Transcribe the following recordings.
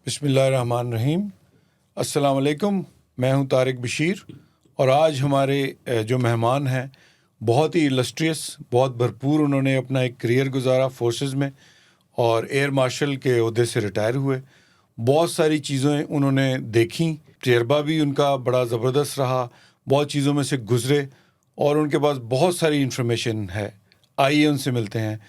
बिस्मिल्लाहिर्रहमानिर्रहीम। अस्सलाम वालेकुम। मैं हूं तारिक बशीर और आज हमारे जो मेहमान हैं बहुत ही इलस्ट्रियस, बहुत भरपूर उन्होंने अपना एक करियर गुजारा फोर्सेस में और एयर मार्शल के ओहदे से रिटायर हुए। बहुत सारी चीज़ें उन्होंने देखी, तजर्बा भी उनका बड़ा ज़बरदस्त रहा, बहुत चीज़ों में से गुजरे और उनके पास बहुत सारी इंफॉर्मेशन है। आइए उनसे मिलते हैं।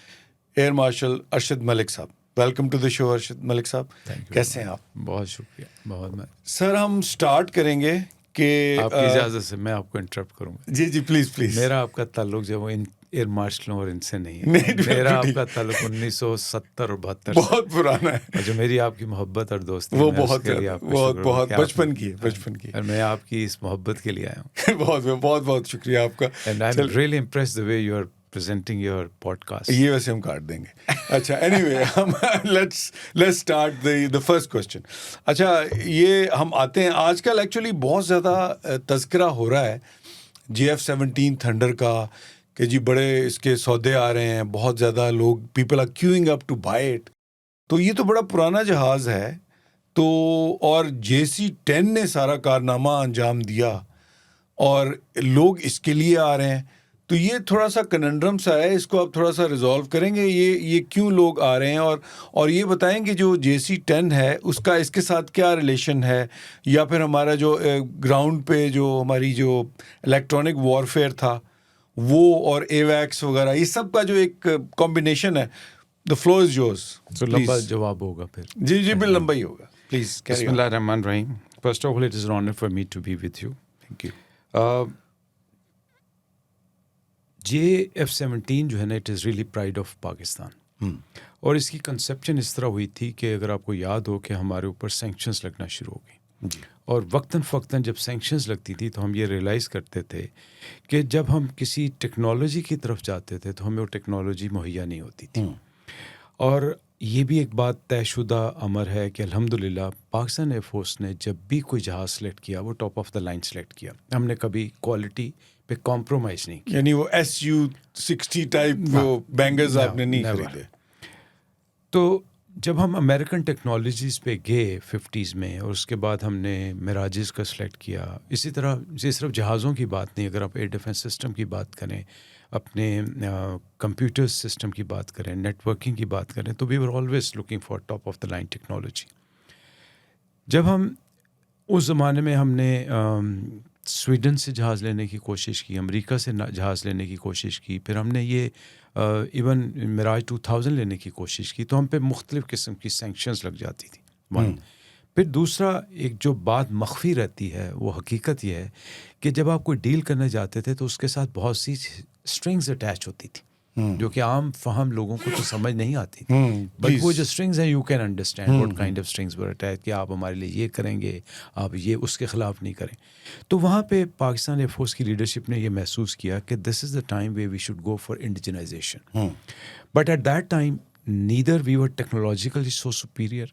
एयर मार्शल अरशद मलिक साहब, welcome to the show. Arshad Malik साहब, कैसे हैं आप? बहुत शुक्रिया। बहुत सर, हम स्टार्ट करेंगे कि आपकी इजाज़त से मैं आपको इंटरप्ट करूंगा। जी प्लीज़। मेरा आपका ताल्लुक जो इन एयर मार्शलों और इनसे नहीं है। नहीं, मेरा आपका ताल्लुक 1970 और 72 बहुत पुराना है। और जो मेरी आपकी मोहब्बत और दोस्ती वो बहुत बचपन की है। और मैं आपकी इस मोहब्बत के लिए आया हूँ। बहुत शुक्रिया आपका। And I am really impressed the way you are presenting your podcast. ये वैसे हम काट देंगे। अच्छा, anyway, हम let's start the first question. अच्छा, ये हम आते हैं। आजकल एक्चुअली बहुत ज़्यादा तज़किरा हो रहा है JF-17 थंडर का कि जी बड़े इसके सौदे आ रहे हैं, बहुत ज़्यादा लोग, people are queuing up to buy it. तो ये तो बड़ा पुराना जहाज़ है, तो और JC-10 ने सारा कारनामा अंजाम दिया और लोग इसके लिए आ रहे हैं। तो ये थोड़ा सा कनंड्रम सा है, इसको आप थोड़ा सा रिजॉल्व करेंगे, ये क्यों लोग आ रहे हैं और ये बताएंगे जो JC-10 है उसका इसके साथ क्या रिलेशन है, या फिर हमारा जो ग्राउंड पे जो हमारी जो इलेक्ट्रॉनिक वॉरफेयर था वो और एवैक्स वगैरह, ये सब का जो एक कॉम्बिनेशन है। The floor is yours. तो लंबा जवाब होगा फिर। जी बिल्कुल लंबा ही होगा। प्लीज। बिस्मिल्लाहिर्रहमानिर्रहीम। First of all it is an honour for me to be with you. Thank you. JF-17 जो है ना, it is really pride of Pakistan. और इसकी कंसेप्शन इस तरह हुई थी कि अगर आपको याद हो कि हमारे ऊपर सैंक्शंस लगना शुरू हो गई, और वक्तन फ़क्तन जब सैंक्शंस लगती थी तो हम ये रियलाइज़ करते थे कि जब हम किसी टेक्नोलॉजी की तरफ जाते थे तो हमें वो टेक्नोलॉजी मुहैया नहीं होती थी। और ये भी एक बात तयशुदा अमर है कि अल्हम्दुलिल्लाह पाकिस्तान एयरफोर्स ने जब भी कोई जहाज़ सेलेक्ट किया वो top of the line select किया। हमने कभी क्वालिटी पे कॉम्प्रोमाइज़ नहीं किया। यानी वो SU-60 टाइप वो बैंगर्स आपने नहीं खरीदे। तो जब हम अमेरिकन टेक्नोलॉजीज़ पे गए 50s में और उसके बाद हमने मिराजेस का सिलेक्ट किया। इसी तरह ये सिर्फ जहाज़ों की बात नहीं, अगर आप एयर डिफेंस सिस्टम की बात करें, अपने कंप्यूटर सिस्टम की बात करें, नेटवर्किंग की बात करें, तो we were always looking for top of the line technology. जब हम उस ज़माने में हमने स्वीडन से जहाज़ लेने की कोशिश की, अमेरिका से जहाज़ लेने की कोशिश की, फिर हमने ये इवन मिराज 2000 लेने की कोशिश की, तो हम पे मुख्तलिफ़ किस्म की सैंक्शंस लग जाती थी। वन, फिर दूसरा एक जो बात मख्फी रहती है वो हकीकत ये है कि जब आप कोई डील करने जाते थे तो उसके साथ बहुत सी स्ट्रिंग्स अटैच होती थी जो कि आम फहम लोगों को तो समझ नहीं आती थी। बट वो जो स्ट्रिंग्स हैं, you can understand what kind of strings were attach, कि आप हमारे लिए ये करेंगे, आप ये उसके ख़िलाफ़ नहीं करें। तो वहाँ पे पाकिस्तान एयरफोर्स की लीडरशिप ने ये महसूस किया कि this is the time way we should go for indigenisation. But at that time neither we were technologically so superior,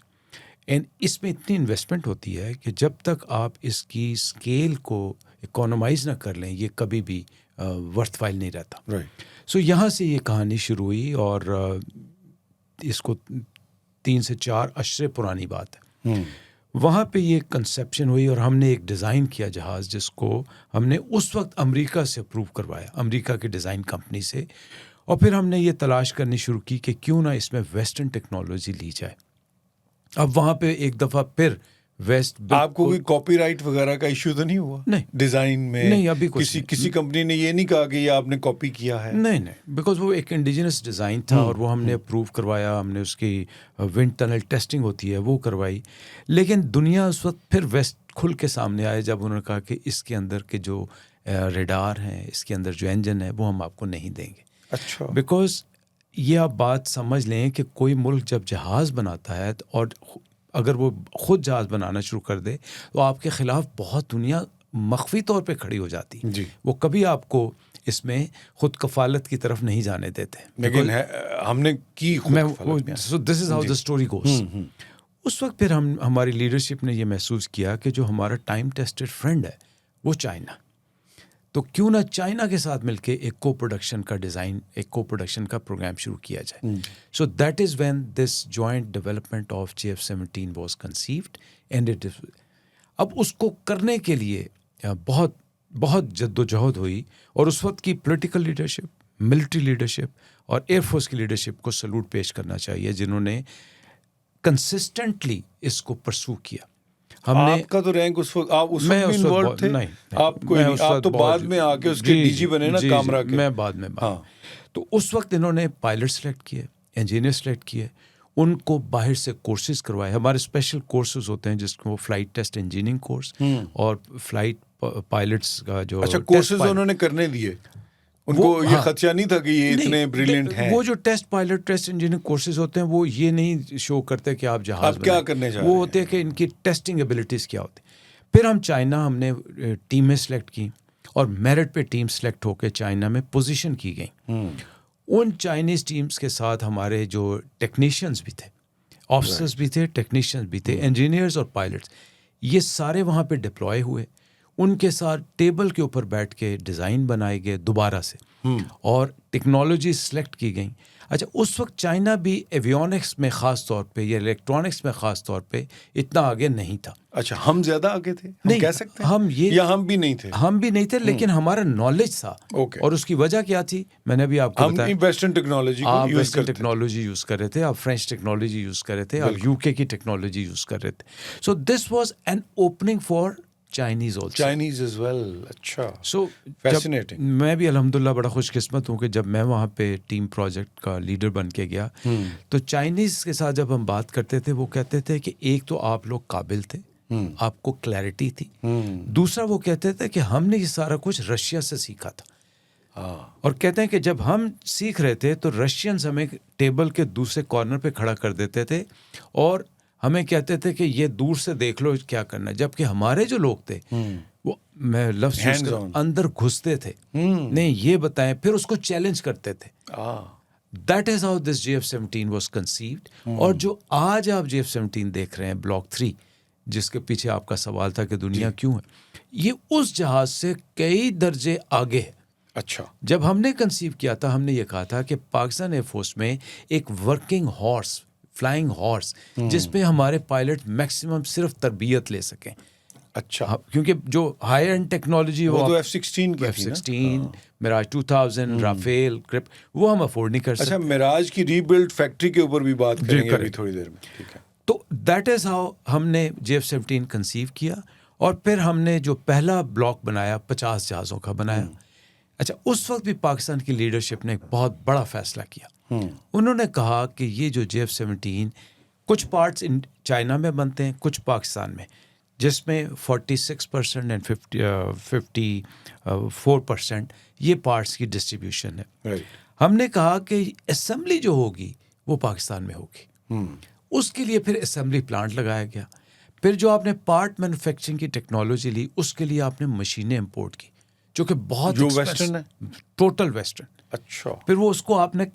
and इसमें इतनी इन्वेस्टमेंट होती है कि जब तक आप इसकी स्केल को इकोनोमाइज़ ना कर लें, ये कभी भी वर्थवाइल नहीं रहता। सो यहाँ से ये कहानी शुरू हुई और इसको 3 से 4 अशरे पुरानी बात है। वहाँ पे ये कंसेप्शन हुई और हमने एक डिज़ाइन किया जहाज़, जिसको हमने उस वक्त अमेरिका से अप्रूव करवाया, अमेरिका की डिज़ाइन कंपनी से। और फिर हमने ये तलाश करनी शुरू की कि क्यों ना इसमें वेस्टर्न टेक्नोलॉजी ली जाए। अब वहाँ पे एक दफ़ा फिर वेस्ट, आपको कोई कॉपीराइट वगैरह का इशू तो नहीं हुआ? नहीं, डिज़ाइन में नहीं, अभी किसी कंपनी ने ये नहीं कहा कि ये आपने कॉपी किया है? नहीं, बिकॉज वो एक इंडिजिनस डिज़ाइन था और वो हमने अप्रूव करवाया, हमने उसकी विंड टनल टेस्टिंग होती है वो करवाई। लेकिन दुनिया उस वक्त फिर वेस्ट खुल के सामने आए जब उन्होंने कहा कि इसके अंदर के जो रेडार हैं, इसके अंदर जो इंजन है वो हम आपको नहीं देंगे। अच्छा। बिकॉज ये आप बात समझ लें कि कोई मुल्क जब जहाज़ बनाता है और अगर वो ख़ुद जहाज़ बनाना शुरू कर दे तो आपके ख़िलाफ़ बहुत दुनिया मख्फी तौर पे खड़ी हो जाती जी। वो कभी आपको इसमें ख़ुद कफ़ालत की तरफ नहीं जाने देते। लेकिन हमने की so this is how the story goes. उस वक्त फिर हमारी लीडरशिप ने ये महसूस किया कि जो हमारा टाइम टेस्टेड फ्रेंड है वो चाइना, तो क्यों ना चाइना के साथ मिलके एक को प्रोडक्शन का डिज़ाइन, एक को प्रोडक्शन का प्रोग्राम शुरू किया जाए. So that is when this joint development of JF-17 was conceived and it is. अब उसको करने के लिए बहुत बहुत जद्दोजहद हुई और उस वक्त की पॉलिटिकल लीडरशिप, मिलिट्री लीडरशिप और एयरफोर्स की लीडरशिप को सलूट पेश करना चाहिए, जिन्होंने कंसिस्टेंटली इसको परसू किया. हमने आपका तो रैंक उस वक्त, आप उस मैं वक्त भी उस वक्त इन्वॉल्व थे? नहीं, आप कोई नहीं, आप तो बाद में आके उसके डीजी बने ना कामरा के. मैं बाद में. हाँ. तो उस वक्त इन्होंने पायलट सेलेक्ट किए, इंजीनियर सेलेक्ट किए, उनको बाहर से कोर्सेज करवाए. हमारे स्पेशल कोर्सेज होते हैं जिसको फ्लाइट टेस्ट इंजीनियरिंग कोर्स और फ्लाइट पायलट्स का जो. अच्छा, कोर्सेज उन्होंने करने दिए उनको? ये खदशा नहीं था कि ये इतने ब्रिलियंट हैं? वो जो test pilot test engineering courses होते हैं वो ये नहीं शो करते कि आप जहाज क्या करने जा रहे वो होते हैं कि इनकी टेस्टिंग एबिलिटीज़ क्या होती. फिर हम चाइना, हमने टीमें सेलेक्ट की और मेरिट पे टीम सेलेक्ट होकर चाइना में पोजीशन की गई. उन चाइनीज़ टीम्स के साथ हमारे जो टेक्नीशियंस भी थे, ऑफिसर्स भी थे, टेक्नीशियंस भी थे, इंजीनियर्स और पायलट्स, ये सारे वहाँ पे डिप्लॉय हुए. उनके साथ टेबल के ऊपर बैठ के डिज़ाइन बनाए गए दोबारा से और टेक्नोलॉजी सेलेक्ट की गई. अच्छा, उस वक्त चाइना भी एवियोनिक्स में ख़ास तौर पे या इलेक्ट्रॉनिक्स में ख़ास तौर पे इतना आगे नहीं था. अच्छा, हम ज़्यादा आगे थे, हम नहीं कह सकते हैं? हम ये या हम भी नहीं थे? हम भी नहीं थे, लेकिन हमारा नॉलेज था. और उसकी वजह क्या थी, मैंने भी आपको बताया. हम वेस्टर्न टेक्नोलॉजी को यूज़ वेस्टर्न करते टेक्नोलॉजी यूज़ कर रहे थे, आप फ्रेंच टेक्नोलॉजी यूज़ कर रहे थे, आप UK की टेक्नोलॉजी यूज़ कर रहे थे. So this was an opening for Chinese also. Chinese as well. अच्छा, सो फैसिनेटिंग. मैं भी अल्हम्दुलिल्लाह बड़ा खुशकिस्मत हूँ कि जब मैं वहाँ पे टीम प्रोजेक्ट का लीडर बन के गया तो चाइनीज़ के साथ जब हम बात करते थे वो कहते थे कि एक तो आप लोग काबिल थे, आपको क्लैरिटी थी. दूसरा वो कहते थे कि हमने ये सारा कुछ रशिया से सीखा था. और कहते हैं कि जब हम सीख रहे थे तो रशियंस हमें टेबल के दूसरे कॉर्नर पे खड़ा कर देते थे और हमें कहते थे कि ये दूर से देख लो क्या करना है, जबकि हमारे जो लोग थे वो, मैं लफ्ज़ यूज़ कर, अंदर घुसते थे. नहीं, ये बताएं, फिर उसको चैलेंज करते थे. That is how this JF-17 was conceived. और जो आज आप JF-17 देख रहे हैं ब्लॉक 3, जिसके पीछे आपका सवाल था कि दुनिया क्यों है, ये उस जहाज से कई दर्जे आगे है. अच्छा, जब हमने कंसीव किया था हमने ये कहा था कि पाकिस्तान एयरफोर्स में एक वर्किंग हॉर्स, फ्लाइंग हॉर्स, जिसपे हमारे पायलट मैक्सिमम सिर्फ तरबियत ले सकें. अच्छा, क्योंकि जो हाई एंड टेक्नोलॉजी वो तो F-16 की थी ना? F-16, मिराज 2000, राफेल, क्रिप, वो हम अफोर्ड नहीं कर सकते. अच्छा, मिराज की रीबिल्ड फैक्ट्री के ऊपर भी बात करेंगे अभी थोड़ी देर में. ठीक है. तो दैट इज़ हाउ हमने JF-17 कंसीव किया और फिर हमने जो पहला ब्लॉक बनाया 50 जहाज़ों का बनाया. अच्छा, उस वक्त भी पाकिस्तान की लीडरशिप ने एक बहुत बड़ा फैसला किया. उन्होंने कहा कि ये जो JF-17 कुछ पार्ट्स इन चाइना में बनते हैं, कुछ पाकिस्तान में, जिसमें 46% एंड 54% ये पार्ट्स की डिस्ट्रीब्यूशन है. हमने कहा कि असेंबली जो होगी वो पाकिस्तान में होगी. उसके लिए फिर असेंबली प्लांट लगाया गया. फिर जो आपने पार्ट मैन्युफैक्चरिंग की टेक्नोलॉजी ली, उसके लिए आपने मशीनें इंपोर्ट की जो कि बहुत वेस्टर्न है, टोटल वेस्टर्न. अच्छा, फिर वो उसको आपने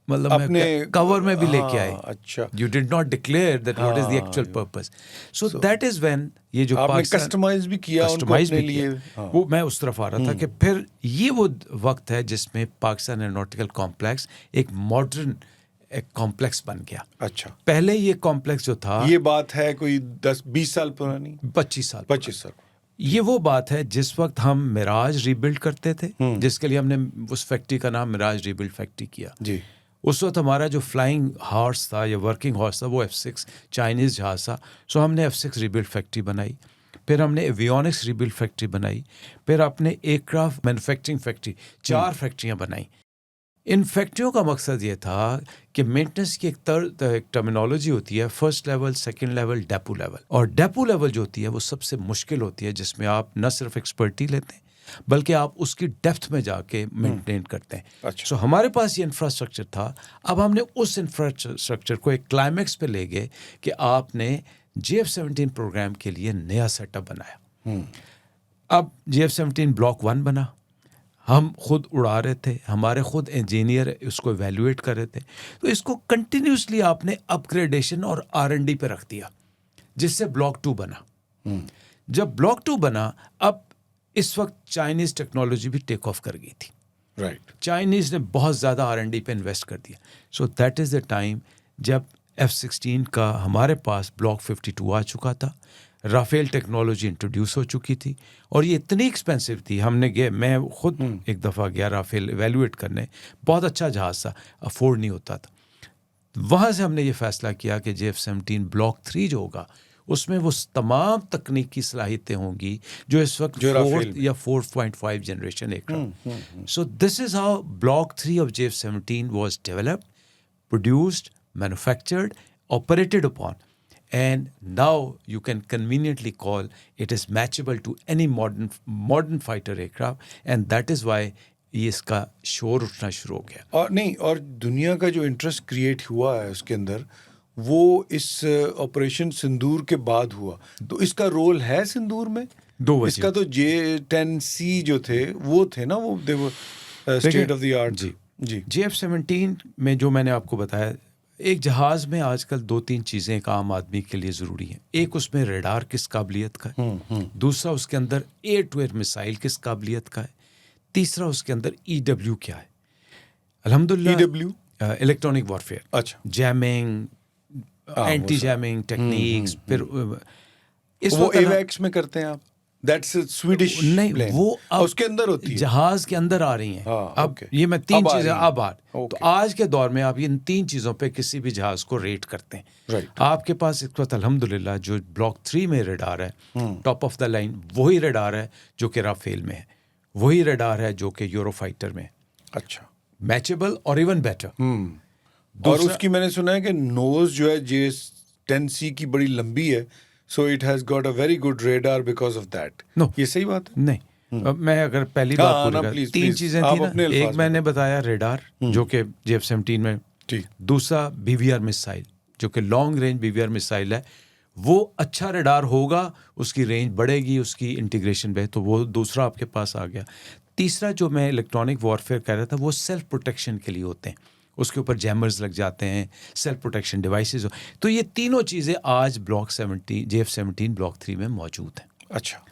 मतलब अपने कवर में भी लेके आए. अच्छा, you did not declare that what is the actual purpose. So that is when ये जो आपने कस्टमाइज भी किया उनको अपने लिए. वो मैं उस तरफ आ रहा था कि फिर ये वो वक्त है जिसमें पाकिस्तान एरोनॉटिकल कॉम्प्लेक्स एक मॉडर्न एक कॉम्प्लेक्स बन गया. अच्छा, पहले ये कॉम्प्लेक्स जो था, ये बात है कोई 10-20 साल पुरानी, 25 साल. ये वो बात है जिस वक्त हम मिराज रीबिल्ड करते थे, जिसके लिए हमने उस फैक्ट्री का नाम मिराज रीबिल्ड फैक्ट्री किया जी. उस वक्त हमारा जो फ्लाइंग हॉर्स था या वर्किंग हॉर्स था वो F-6 चाइनीज़ जहाज था. सो हमने F-6 रीबिल्ड फैक्ट्री बनाई. फिर हमने एवियोनिक्स रीबिल्ड फैक्ट्री बनाई. फिर अपने एयरक्राफ्ट मैन्युफैक्चरिंग फैक्ट्री, 4 फैक्ट्रियाँ बनाई. इन फैक्ट्रियों का मकसद ये था कि मेंटेनेंस की एक टर्मिनोलॉजी होती है, first level, second level, depot level. और डेपो लेवल जो होती है वो सबसे मुश्किल होती है, जिसमें आप न सिर्फ एक्सपर्टी लेते हैं बल्कि आप उसकी डेप्थ में जाके मेंटेन करते हैं. अच्छा. सो हमारे पास ये इंफ्रास्ट्रक्चर था. अब हमने उस इंफ्रास्ट्रक्चर को एक क्लाइमैक्स पे ले गए कि आपने JF-17 प्रोग्राम के लिए नया सेटअप बनाया. अब JF-17 ब्लॉक 1 बना. हम खुद उड़ा रहे थे, हमारे खुद इंजीनियर उसको इवैल्यूएट कर रहे थे. तो इसको कंटिन्यूसली आपने अपग्रेडेशन और R&D पे रख दिया, जिससे ब्लॉक 2 बना. जब ब्लॉक 2 बना, अब इस वक्त चाइनीज़ टेक्नोलॉजी भी टेक ऑफ कर गई थी। राइट। चाइनीज़ ने बहुत ज़्यादा R&D पे इन्वेस्ट कर दिया। So that is the time जब F-16 का हमारे पास ब्लॉक 52 आ चुका था, राफेल टेक्नोलॉजी इंट्रोड्यूस हो चुकी थी और ये इतनी एक्सपेंसिव थी। मैं खुद एक दफ़ा गया राफेल एवेल्यूएट करने, बहुत अच्छा जहाज़ था, अफोर्ड नहीं होता था। वहाँ से हमने ये फैसला किया कि JF-17 ब्लॉक 3 जो होगा उसमें वो तमाम तकनीकी सलाहियतें होंगी जो इस वक्त जो राफेल 4th या 4.5 generation aircraft. So this is how block 3 of JF-17 was developed, produced, manufactured, operated upon, and now you can conveniently call it is matchable to any modern fighter aircraft, and that is why ये इसका शोर उठना शुरू हो गया। और नहीं, और दुनिया का जो इंटरेस्ट क्रिएट हुआ है उसके अंदर, वो इस ऑपरेशन सिंदूर के बाद हुआ। तो इसका रोल है सिंदूर में? दो वजह। इसका तो J-10C जो थे वो थे ना, वो दे वो स्टेट ऑफ द आर्ट। जी। JF-17 में जो मैंने आपको बताया, एक जहाज़ में आजकल 2-3 चीज़ें एक आम आदमी के लिए ज़रूरी हैं। एक उसमें रडार किस काबिलियत का है, दूसरा उसके अंदर एयर टू एयर मिसाइल किस काबिलियत का है, तीसरा उसके अंदर EW क्या है। अल्हम्दुलिल्लाह EW इलेक्ट्रॉनिक वॉरफेयर, अच्छा, जैमिंग, एंटी जैमिंग टेक्निक्स, फिर इस वो वक्त एवैक्स में करते हैं आप? दैट्स स्वीडिश नहीं, प्लेन। वो अब उसके अंदर होती है, जहाज के अंदर आ रही हैं। हाँ, अब okay. ये मैं 3 अब आ चीजें रही हैं। अब आ तो आज के दौर में आप इन 3 चीजों पे किसी भी जहाज को रेट करते हैं। राइट। आपके पास इस वक्त अल्हम्दुलिल्लाह जो ब्लॉक 3 में रडार है, टॉप ऑफ द लाइन वही रडार है जो कि राफेल में है, वही रडार है जो कि यूरोफाइटर में है। अच्छा। मैचेबल और इवन बेटर। और उसकी मैंने सुना है कि नोज जो है J-10C की बड़ी लंबी है, so it has got a very good radar because of that. No. ये सही बात है? नहीं, अब मैं अगर पहली हाँ, बात ना, पूरी please, 3 please, चीजें आप थी ना, अपने एक अल्फाज में मैंने बताया रेडार जो कि JF-17 में, ठीक। दूसरा BVR मिसाइल जो कि लॉन्ग रेंज BVR मिसाइल है, वो अच्छा रडार होगा, उसकी रेंज बढ़ेगी, उसकी इंटीग्रेशन बढ़े, तो वो दूसरा आपके पास आ गया। तीसरा जो मैं इलेक्ट्रॉनिक वॉरफेयर कह रहा था, वो सेल्फ प्रोटेक्शन के लिए होते हैं, उसके ऊपर जैमर्स लग जाते हैं, सेल्फ प्रोटेक्शन डिवाइसेस। तो ये तीनों चीज़ें आज ब्लॉक 17 JF-17 ब्लॉक 3 में मौजूद हैं। अच्छा।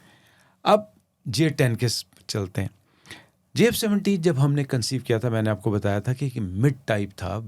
अब J-10 के चलते हैं। JF-17 जब हमने कंसीव किया था, मैंने आपको बताया था कि मिड टाइप था,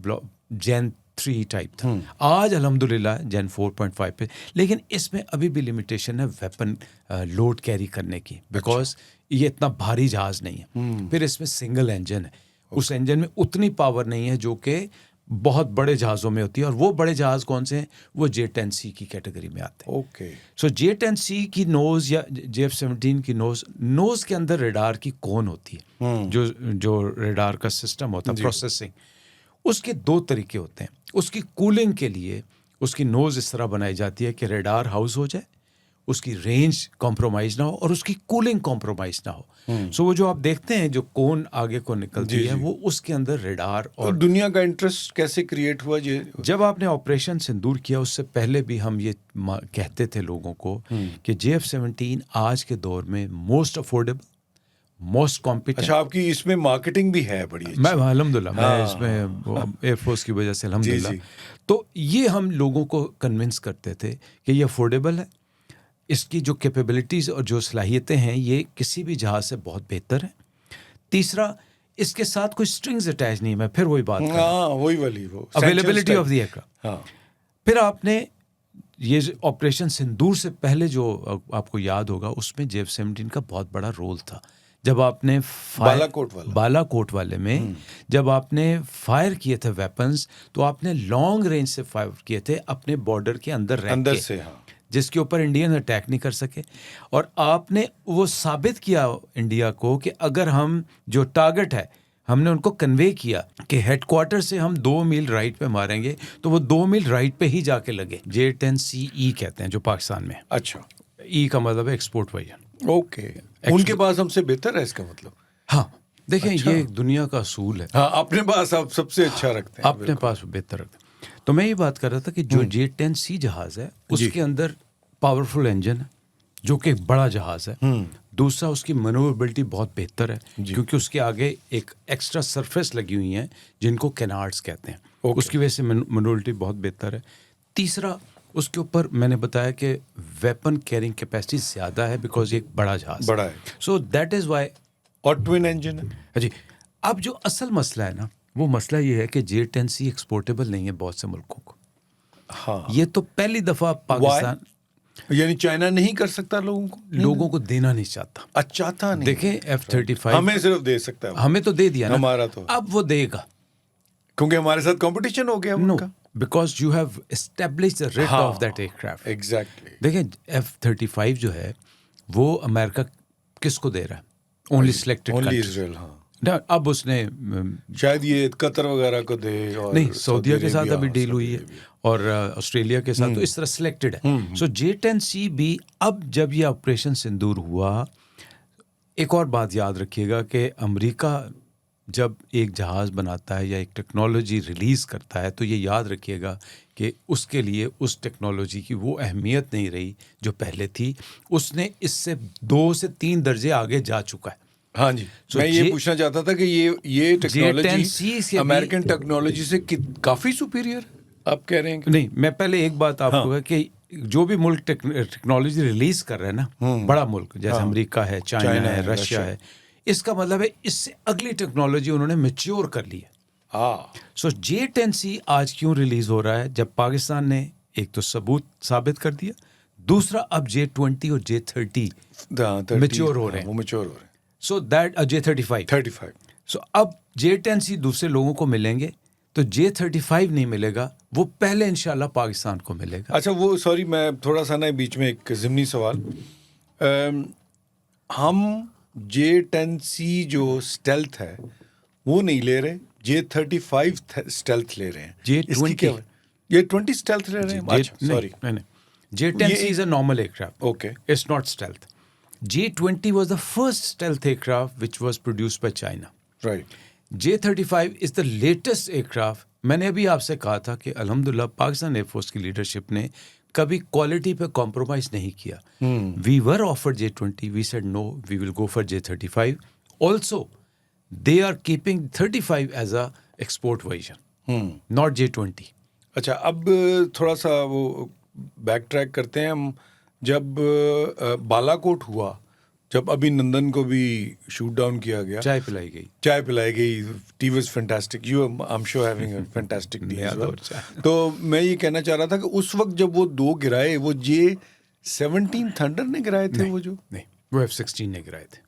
Gen 3 टाइप था। आज अल्हम्दुलिल्लाह Gen 4.5 पे, लेकिन इसमें अभी भी लिमिटेशन है वेपन लोड कैरी करने की, बिकॉज ये इतना भारी जहाज़ नहीं है। फिर इसमें सिंगल इंजन है, उस इंजन में उतनी पावर नहीं है जो कि बहुत बड़े जहाज़ों में होती है। और वो बड़े जहाज़ कौन से हैं? वो J-10C की कैटेगरी में आते हैं। ओके। सो J-10C की नोज़ या JF-17 की नोज़ के अंदर रडार की कोन होती है, जो रडार का सिस्टम होता है, प्रोसेसिंग, उसके 2 तरीके होते हैं। उसकी कूलिंग के लिए उसकी नोज़ इस तरह बनाई जाती है कि रडार हाउस हो जाए, उसकी रेंज कॉम्प्रोमाइज़ ना हो और उसकी कूलिंग कॉम्प्रोमाइज़ ना हो। सो वो जो आप देखते हैं जो कोन आगे को निकलती है, वो उसके अंदर रडार। और दुनिया का इंटरेस्ट कैसे क्रिएट हुआ? जब आपने ऑपरेशन सिंदूर किया, उससे पहले भी हम ये कहते थे लोगों को कि JF-17 आज के दौर में मोस्ट अफोर्डेबल, मोस्ट कॉम्पिटेंट। अच्छा, आपकी इसमें मार्केटिंग भी है बड़ी अच्छी। मैं अल्हम्दुलिल्लाह, मैं इसमें एयरफोर्स की वजह से अल्हम्दुलिल्लाह। तो ये हम लोगों को कन्विंस करते थे कि ये अफोर्डेबल है, इसकी जो कैपेबिलिटीज़ और जो सलाहियतें हैं ये किसी भी जहाज़ से बहुत बेहतर है। तीसरा, इसके साथ कोई स्ट्रिंग्स अटैच नहीं है। मैं फिर वही बात कर रहा हूं, हाँ, वही वाली वो अवेलेबिलिटी ऑफ द एयरक्राफ्ट। हाँ। फिर आपने ये ऑपरेशन सिंदूर से पहले जो आपको याद होगा, उसमें JF-17 का बहुत बड़ा रोल था। जब आपने बालाकोट वाले में जब आपने फायर किए थे वेपन्स, तो आपने लॉन्ग रेंज से फायर किए थे अपने बॉर्डर के अंदर से, हाँ, जिसके ऊपर इंडियन अटैक नहीं कर सके। और आपने वो साबित किया इंडिया को कि अगर हम जो टारगेट है, हमने उनको कन्वे किया कि हेडक्वार्टर से हम 2 मील राइट पे मारेंगे, तो वो 2 मील राइट पे ही जाके लगे। J-10CE कहते हैं जो पाकिस्तान में। अच्छा, ई का मतलब है एक्सपोर्ट वर्जन। ओके, उनके पास हमसे बेहतर है इसका मतलब। हाँ, देखें, अच्छा। ये दुनिया का असूल है। हाँ, अपने पास आप सबसे अच्छा रखते हैं, अपने पास बेहतर रखते हैं। तो मैं ये बात कर रहा था कि जो J-10C जहाज़ है, उसके अंदर पावरफुल इंजन है, जो कि एक बड़ा जहाज़ है। दूसरा, उसकी मैनूवरेबिलिटी बहुत बेहतर है, क्योंकि उसके आगे एक एक्स्ट्रा सरफेस लगी हुई हैं जिनको कैनार्ड्स कहते हैं। उसकी वजह से मैनूवरेबिलिटी बहुत बेहतर है। तीसरा, उसके ऊपर मैंने बताया कि वेपन कैरिंग कैपेसिटी ज़्यादा है बिकॉज ये एक बड़ा जहाज बड़ा है सो दैट इज़ वाई। और ट्विन इंजन है। जी, अब जो असल मसला है ना, वो मसला ये है कि J-10C एक्सपोर्टेबल नहीं है बहुत से मुल्कों को। हाँ, ये तो पहली दफ़ा पाकिस्तान यानी चाइना नहीं कर सकता लोगों को देना नहीं चाहता। अच्छा था नहीं। देखें F-35 हमें सिर्फ दे सकता है वो। हमें तो दे दिया ना, हमारा तो अब वो देगा। क्योंकि हमारे साथ कंपटीशन हो गया नो, उनका। Because you have established the rate हाँ, ऑफ दैट एयरक्राफ्ट। एग्जैक्टली। देखें F-35 जो है वो अमेरिका किसको दे रहा है? Only selected only countries. Israel. हाँ, अब उसने शायद ये कतर वगैरह को दे और नहीं, सऊदीया के साथ अरेबिया, अभी डील हुई है और ऑस्ट्रेलिया के साथ, तो इस तरह सिलेक्टेड है। सो J-10C भी अब जब ये ऑपरेशन सिंदूर हुआ, एक और बात याद रखिएगा कि अमेरिका जब एक जहाज़ बनाता है या एक टेक्नोलॉजी रिलीज़ करता है तो ये याद रखिएगा कि उसके लिए उस टेक्नोलॉजी की वो अहमियत नहीं रही जो पहले थी। उसने इससे 2 से 3 दर्जे आगे जा चुका है। हाँ जी। So मैं ये J- पूछना चाहता था कि ये टेक्नोलॉजी J-10C से भी- अमेरिकन टेक्नोलॉजी से काफी सुपीरियर आप कह रहे हैं कि? नहीं, मैं पहले एक बात आपको हाँ। कि जो भी मुल्क टेक्नोलॉजी रिलीज कर रहा है ना, बड़ा मुल्क जैसे अमेरिका है, चाइना है, रशिया है, इसका मतलब है इससे अगली टेक्नोलॉजी उन्होंने मैच्योर कर ली है। हाँ, सो J-10C आज क्यों रिलीज हो रहा है? जब पाकिस्तान ने एक तो सबूत साबित कर दिया, दूसरा अब J-20 और J-30 मैच्योर हो रहे हैं। वो मैच्योर हो रहे हैं। So that J-35 35। सो अब J-10C दूसरे लोगों को मिलेंगे तो J-35 नहीं मिलेगा, वो पहले इंशाल्लाह पाकिस्तान को मिलेगा। अच्छा, वो सॉरी, मैं थोड़ा सा ना बीच में एक ज़िमनी सवाल। हम J-10C जो स्टेल्थ है वो नहीं ले रहे, J-35 स्टेल्थ ले रहे हैं। J-20 इसकी क्या ये 20 स्टेल्थ ले रहे हैं? अच्छा, सॉरी। नहीं, J-10C is a normal aircraft. Okay. It's not stealth. J-20 was the first stealth aircraft which was produced by China. Right. J-35 is the latest aircraft. मैंने अभी आपसे कहा था कि अल्हम्दुलिल्लाह पाकिस्तान एयरफोर्स की लीडरशिप ने कभी क्वालिटी पे कॉम्प्रोमाइज नहीं किया। We were offered J-20, we said no, we will go for J-35. Also, they are keeping 35 as a export version, not J-20. अच्छा, अब थोड़ा सा वो बैक ट्रैक करते हैं हम। जब बालाकोट हुआ, जब अभिनंदन को भी शूट डाउन किया गया, चाय पिलाई गई। चाय पिलाई गई, tea was fantastic, you I am sure having a fantastic tea as well. तो मैं ये कहना चाह रहा था कि उस वक्त जब वो 2 गिराए, वो J-17 थंडर ने गिराए थे वो जो? नहीं, वो F-16 ने गिराए थे।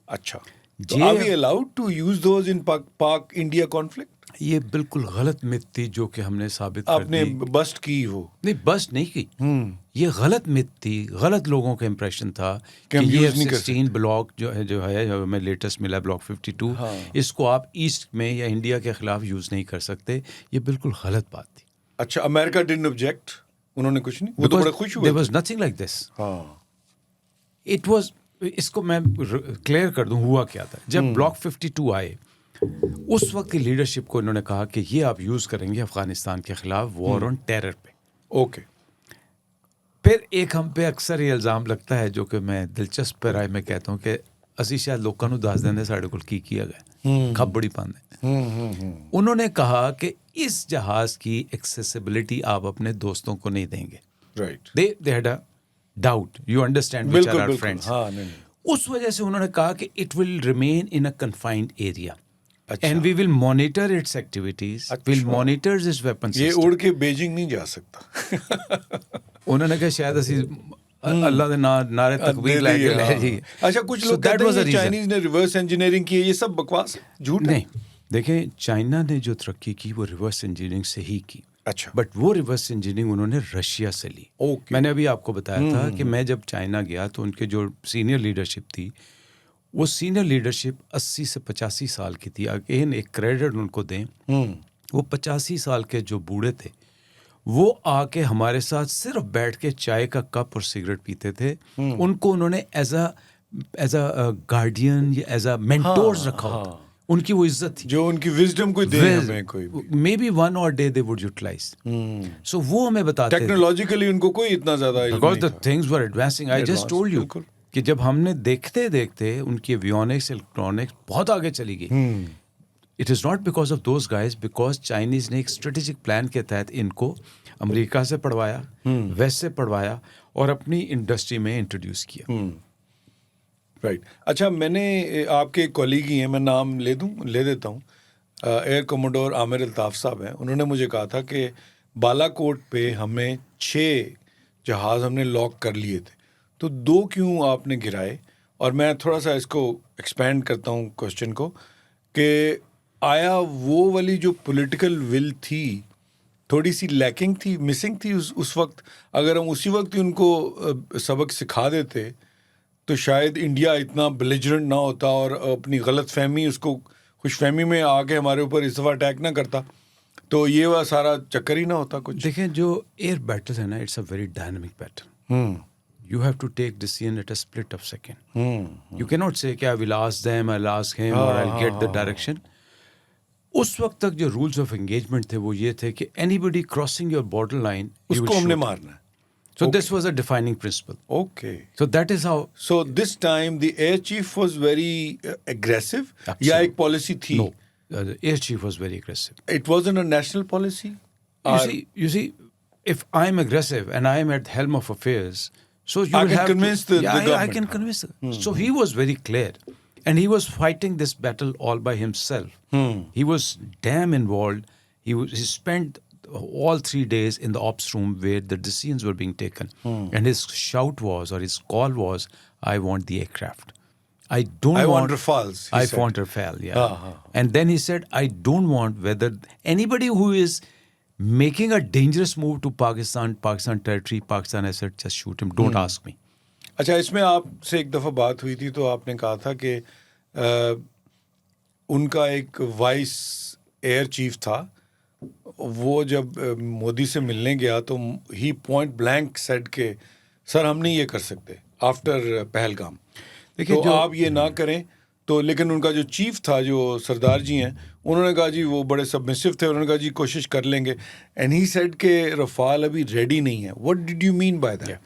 अच्छा, तो are we allowed to use those in Pak India conflict? ये बिल्कुल गलत मिथ थी जो कि हमने साबित कर आपने दी। बस्ट की वो? नहीं, बस नहीं की। ये गलत मिथ थी, गलत लोगों का इंप्रेशन था कि हम ये use नहीं कर F-16 ब्लॉक जो है हमें लेटेस्ट मिला ब्लॉक 52, हाँ। इसको आप ईस्ट में या इंडिया के खिलाफ यूज नहीं कर सकते। ये बिल्कुल गलत बात थी। अच्छा, अमेरिका डिडंट ऑब्जेक्ट, उन्होंने कुछ नहीं, वो तो बड़ा खुश हुए। There was nothing like this. हाँ, इट वाज, इसको मैं क्लियर कर दूं हुआ क्या था। जब ब्लॉक 52 आए, उस वक्त की लीडरशिप को इन्होंने कहा कि ये आप यूज करेंगे अफगानिस्तान के खिलाफ वॉर ऑन टेरर पे। ओके। फिर एक हम पे अक्सर ये इल्ज़ाम लगता है जो कि मैं दिलचस्प राय में कहता हूँ कि ਅਸੀਂ शायद लोगों ਨੂੰ ਦੱਸ ਦਿੰਦੇ ਸਾਡੇ ਕੋਲ ਕੀ किया गया, खबड़ी पाते। उन्होंने कहा कि इस जहाज की एक्सेसिबिलिटी आप अपने दोस्तों को नहीं देंगे। Right. they had a doubt, you understand, which बिल्कुल are our बिल्कुल। friends. हाँ, नहीं, उस वजह से उन्होंने कहा कि it will remain in a confined area अच्छा। and we will monitor its activities, we'll अच्छा। monitor its weapon ये system. उड़ के बीजिंग नहीं जा सकता। उन्होंने कहा शायद ਅਸੀਂ अल्लाह ਦੇ नारे तकबीर ਲੈ के ले जाइए। अच्छा, कुछ लोग कहते हैं कि चाइनीज ने रिवर्स इंजीनियरिंग की है, ये सब बकवास है, झूठ है। नहीं, देखें, चाइना ने जो तरक्की की वो रिवर्स इंजीनियरिंग से ही की। अच्छा, बट वो रिवर्स इंजीनियरिंग उन्होंने रशिया से ली। ओके। मैंने अभी आपको बताया था कि मैं जब चाइना गया तो उनके जो सीनियर लीडरशिप थी, वो सीनियर लीडरशिप 80 से 85 साल की थी। अगेन एक क्रेडिट उनको दें, वो 85 साल के जो बूढ़े थे वो आके हमारे साथ सिर्फ बैठ के चाय का कप और सिगरेट पीते थे। उनको उन्होंने एज अ गार्डियन या एज अ मेंटोर्स रखा होता। उनकी वो इज्जत थी जो उनकी विजडम कोई दे हमें, कोई भी। मे बी 1 और डे दे वुड यूटिलाइज। सो वो हमें बताते थे। टेक्नोलॉजिकली उनको कोई इतना ज्यादा because the things were advancing. I just told you बिल्कुल। कि जब हमने देखते देखते उनकी एवियोनिक्स इलेक्ट्रॉनिक्स बहुत आगे चली गई। It is not because of those guys, because Chinese ने एक स्ट्रेटेजिक प्लान के तहत इनको अमेरिका से पढ़वाया, वेस्ट से पढ़वाया और अपनी इंडस्ट्री में इंट्रोड्यूस किया। राइट। अच्छा, मैंने आपके कॉलीग ही हैं, मैं नाम ले देता हूँ, एयर कमोडोर आमिर अल्ताफ़ साहब हैं। उन्होंने मुझे कहा था कि बालाकोट पे हमें 6 जहाज़ हमने लॉक कर लिए थे, तो 2 क्यों आपने गिराए? और मैं थोड़ा सा इसको एक्सपेंड करता हूँ क्वेश्चन को, कि आया वो वाली जो पॉलिटिकल विल थी थोड़ी सी लैकिंग थी, मिसिंग थी उस वक्त? अगर हम उसी वक्त ही उनको सबक सिखा देते तो शायद इंडिया इतना बेलिजरेंट ना होता और अपनी गलत फहमी, उसको खुशफहमी में आके हमारे ऊपर इस दफ़ा अटैक ना करता, तो ये वह सारा चक्कर ही ना होता कुछ। देखें, जो एयर बैटल है ना, it's a very dynamic battle. You have to take decision at a split of second. You cannot say कि I will ask them, I'll ask him, or I'll get the direction. उस वक्त तक जो rules of engagement थे वो ये थे कि anybody crossing your borderline, you will उसको हमने shoot. मारना है। So this was a defining principle. Okay. So that is how. So this time the air chief was very aggressive, Absolutely. या एक policy थी? No, the air chief was very aggressive. It wasn't a national policy? You see, if I'm aggressive and I'm at the helm of affairs, so you I will can have convince to, the I government. can convince. So he was very clear, and he was fighting this battle all by himself. He was damn involved. He spent all 3 days in the ops room where the decisions were being taken, and his shout was, or his call was, "I want the aircraft. I want Rafales," he I said. want Rafale." Yeah. And then he said, "I don't want whether anybody who is making a dangerous move to Pakistan territory, Pakistan asset, just shoot him. Don't ask me." अच्छा, इसमें आपसे एक दफ़ा बात हुई थी तो आपने कहा था कि उनका एक वाइस एयर चीफ था, वो जब मोदी से मिलने गया तो ही पॉइंट ब्लैंक सेड के सर हम नहीं ये कर सकते आफ्टर पहलगाम, तो आप ये ना करें। तो लेकिन उनका जो चीफ था, जो सरदार जी हैं, उन्होंने कहा जी, वो बड़े सबमिसिव थे, उन्होंने कहा जी कोशिश कर लेंगे। एंड ही सेड के रफाल अभी रेडी नहीं है। What did you mean by that?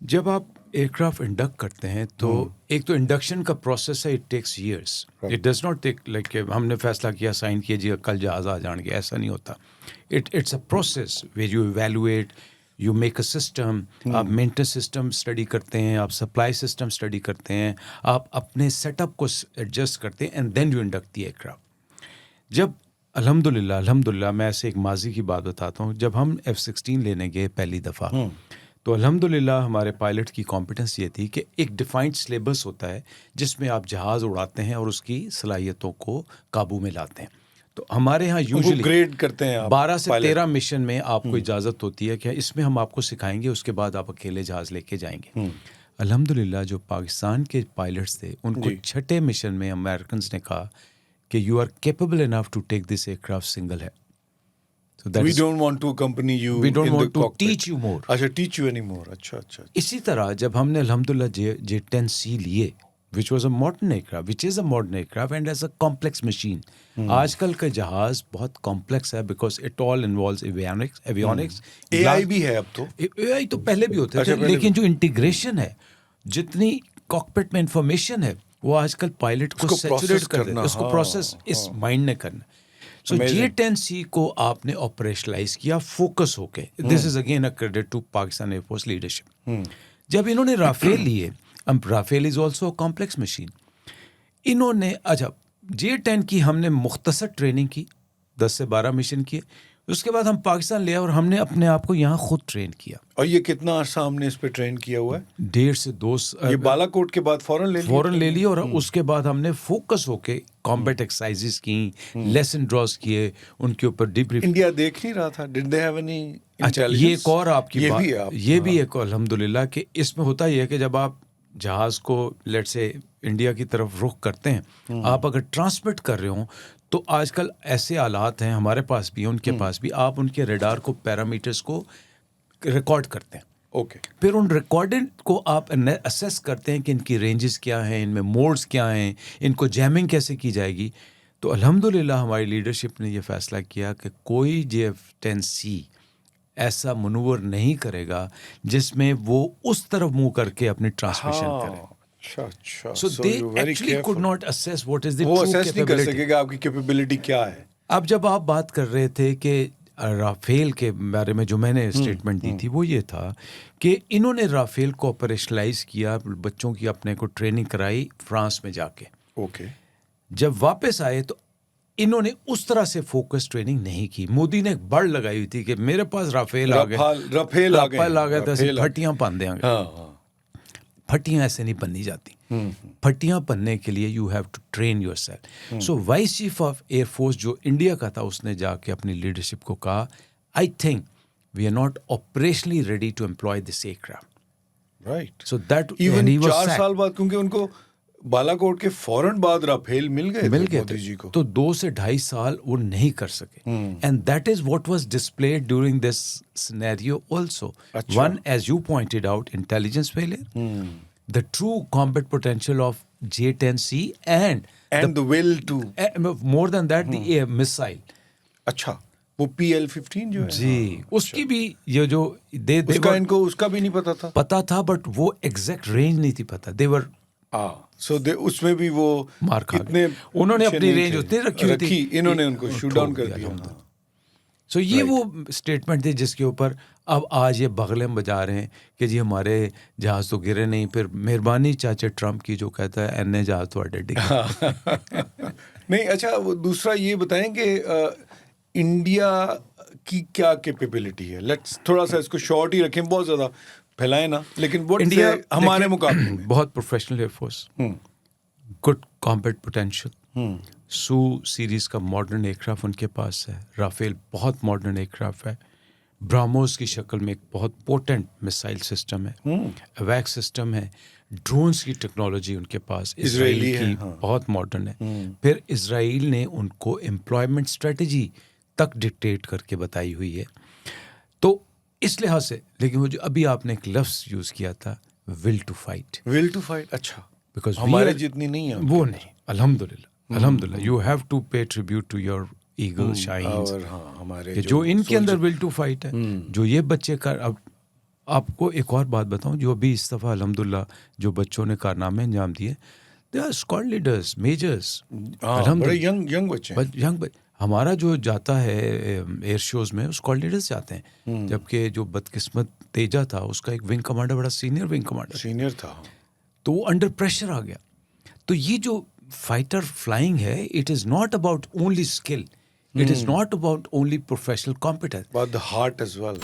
जब आप एयरक्राफ्ट इंडक्ट करते हैं तो एक तो इंडक्शन का प्रोसेस है, it takes years. It does not take like हमने फैसला किया, साइन किया जी कल जहाज आ जाएंगे, ऐसा नहीं होता। It's a process where you evaluate, you make a system, आप मेंटेनेंस सिस्टम स्टडी करते हैं, आप सप्लाई सिस्टम स्टडी करते हैं, आप अपने सेटअप को एडजस्ट करते हैं, and then you induct the aircraft. जब अल्हम्दुलिल्लाह मैं ऐसे एक माजी की बात बताता हूँ, जब हम F-16 लेने गए पहली दफ़ा, तो अल्हम्दुलिल्लाह हमारे पायलट की कॉम्पिटेंस ये थी कि एक डिफाइंड सिलेबस होता है जिसमें आप जहाज़ उड़ाते हैं और उसकी सलाहियतों को काबू में लाते हैं। तो हमारे यहाँ यूजुअली ग्रेड करते हैं आप 12 से 13 मिशन में आपको इजाज़त होती है कि इसमें हम आपको सिखाएंगे, उसके बाद आप अकेले जहाज़ लेके जाएंगे। अल्हम्दुलिल्लाह जो पाकिस्तान के पायलट्स थे, उनको 6ठे मिशन में अमेरिकन ने कहा कि you are capable enough to take this aircraft single है। We don't want to accompany you. We don't in want the to cockpit. teach you more. अच्छा, teach you anymore. अच्छा। इसी तरह जब हमने अल्हम्दुलिल्लाह J-10C लिए, which was a modern aircraft, which is a modern aircraft and as a complex machine. आजकल का जहाज बहुत कॉम्प्लेक्स है because it all involves avionics. AI भी है अब तो। AI तो पहले भी होते थे, लेकिन जो इंटीग्रेशन है, जितनी कॉकपिट में इंफॉर्मेशन है, वो आजकल पायलट को सैचुरेट कर देता है, उसको प्रोसेस इस माइंड ने करना। सो J-10C को आपने ऑपरेशनलाइज किया फोकस होके। This is again a credit to Pakistan air force leadership. जब इन्होंने राफेल लिए, अब Rafale is also a complex machine, इन्होंने अच्छा J-10 की हमने मुख्तसर ट्रेनिंग की, 10 से 12 मिशन किए, उसके बाद हम पाकिस्तान ले और हमने अपने आप को यहाँ खुद ट्रेन किया। और ये कितना अर्सा हमने इस पे ट्रेन किया हुआ है? 1.5 से 2 ये बालाकोट के बाद फौरन ले लिया और उसके बाद हमने फोकस होके कॉम्बैट एक्सरसाइजेस की, लेसन ड्रॉस किए, उनके ऊपर डीब्रीफ। इंडिया देख नहीं रहा था, did they have any intelligence? ये एक और आपकी बात, ये भी एक अल्हम्दुलिल्लाह कि इसमें होता ये है कि जब आप जहाज को लेट्स से इंडिया की तरफ रुख करते हैं, आप अगर ट्रांसमिट कर रहे हो तो आजकल ऐसे आलात हैं, हमारे पास भी, उनके पास भी, आप उनके रडार को, पैरामीटर्स को रिकॉर्ड करते हैं। ओके। फिर उन रिकॉर्डेड को आप असेस करते हैं कि इनकी रेंजेस क्या हैं, इनमें मोड्स क्या हैं, इनको जैमिंग कैसे की जाएगी। तो अल्हम्दुलिल्लाह हमारी लीडरशिप ने ये फैसला किया कि कोई J-10C ऐसा मनूवर नहीं करेगा जिसमें वो उस तरफ मुंह करके अपनी ट्रांसमिशन करे। अच्छा। So they actually could not assess what is the वो true assess नहीं कर capability. सकेगा आपकी कैपेबिलिटी क्या है। अब जब आप बात कर रहे थे कि राफेल के बारे में जो मैंने स्टेटमेंट दी थी वो ये था कि इन्होंने राफेल को ऑपरेशनलाइज किया, बच्चों की अपने को ट्रेनिंग कराई फ्रांस में जाके। ओके। जब वापस आए तो इन्होंने उस तरह से फोकस ट्रेनिंग नहीं की। मोदी ने एक बड़ लगाई हुई थी कि मेरे पास राफेल आ गए, राफेल आ गए तो ऐसे फटियां पन देंगे। हाँ। फटियां ऐसे नहीं बननी जाती। फटियां बनने के लिए you have to train yourself. So vice chief of air force जो इंडिया का था, उसने जाके अपनी लीडरशिप को कहा, I think we are not operationally ready to employ this aircraft. Right. So that even 4 साल बाद, क्योंकि उनको बालाकोट के फौरन बाद राफेल मिल गए मोदी जी को, तो 2 से 2.5 साल वो नहीं कर सके। And that is what was displayed during this scenario also. One, as you pointed out, intelligence failure, the true combat potential of J-10C and the will to, more than that, the air missile। अच्छा, वो PL-15 जो है जी, उसकी भी ये जो इनको उसका भी नहीं पता था, बट वो एग्जैक्ट रेंज नहीं थी पता। दे वर सो उसमें भी वो मार खा गए। उन्होंने अपनी रेंज उतनी रखी थी, इन्होंने उनको शूट डाउन कर दिया। सो ये वो स्टेटमेंट थी जिसके ऊपर अब आज ये बगलें बजा रहे हैं कि जी हमारे जहाज तो गिरे नहीं। फिर मेहरबानी चाचा ट्रम्प की जो कहता है एन जहाज तो अड्डे नहीं। अच्छा, वो दूसरा ये बताएं कि इंडिया की क्या कैपेबिलिटी है? लेट्स थोड़ा सा इसको शॉर्ट ही रखें, बहुत ज़्यादा फैलाएं ना, लेकिन इंडिया हमारे मुकाबले में बहुत professional air force, good combat potential, Su series का मॉडर्न एयरक्राफ्ट उनके पास है, राफेल बहुत मॉडर्न एयरक्राफ्ट है, ब्राह्मोस की शक्ल में एक बहुत पोटेंट मिसाइल सिस्टम है, अवैक सिस्टम है, ड्रोन्स की टेक्नोलॉजी उनके पास इजराइल की बहुत मॉडर्न है। फिर इजराइल ने उनको एम्प्लॉयमेंट स्ट्रेटजी तक डिक्टेट करके बताई हुई है। तो इस लिहाज से, लेकिन वो जो अभी आपने एक लफ्ज़ यूज़ किया था, will to fight. Will to fight, अच्छा, बिकॉज हमारे जितनी नहीं है वो नहीं। अल्हम्दुलिल्लाह you have to pay tribute to your eagle shines. और हमारे जो इनके अंदर विल टू फाइट है, जो ये बच्चे कर। अब आपको एक और बात बताऊं, जो अभी इस दफ़ा अल्हम्दुलिल्लाह जो बच्चों ने कारनामे अंजाम दिए, they are squad leaders, majors, बड़े यंग बच्चे। हमारा जो जाता है एयर शोज में, स्क्वाड लीडर्स जाते हैं, जबकि जो बदकिस्मत तेजा था उसका एक विंग कमांडर बड़ा सीनियर विंग कमांडर था, तो वो अंडर प्रेशर आ गया। तो ये जो फाइटर फ्लाइंग है, it is not about only skill, it is not about only professional competence, but the heart as well.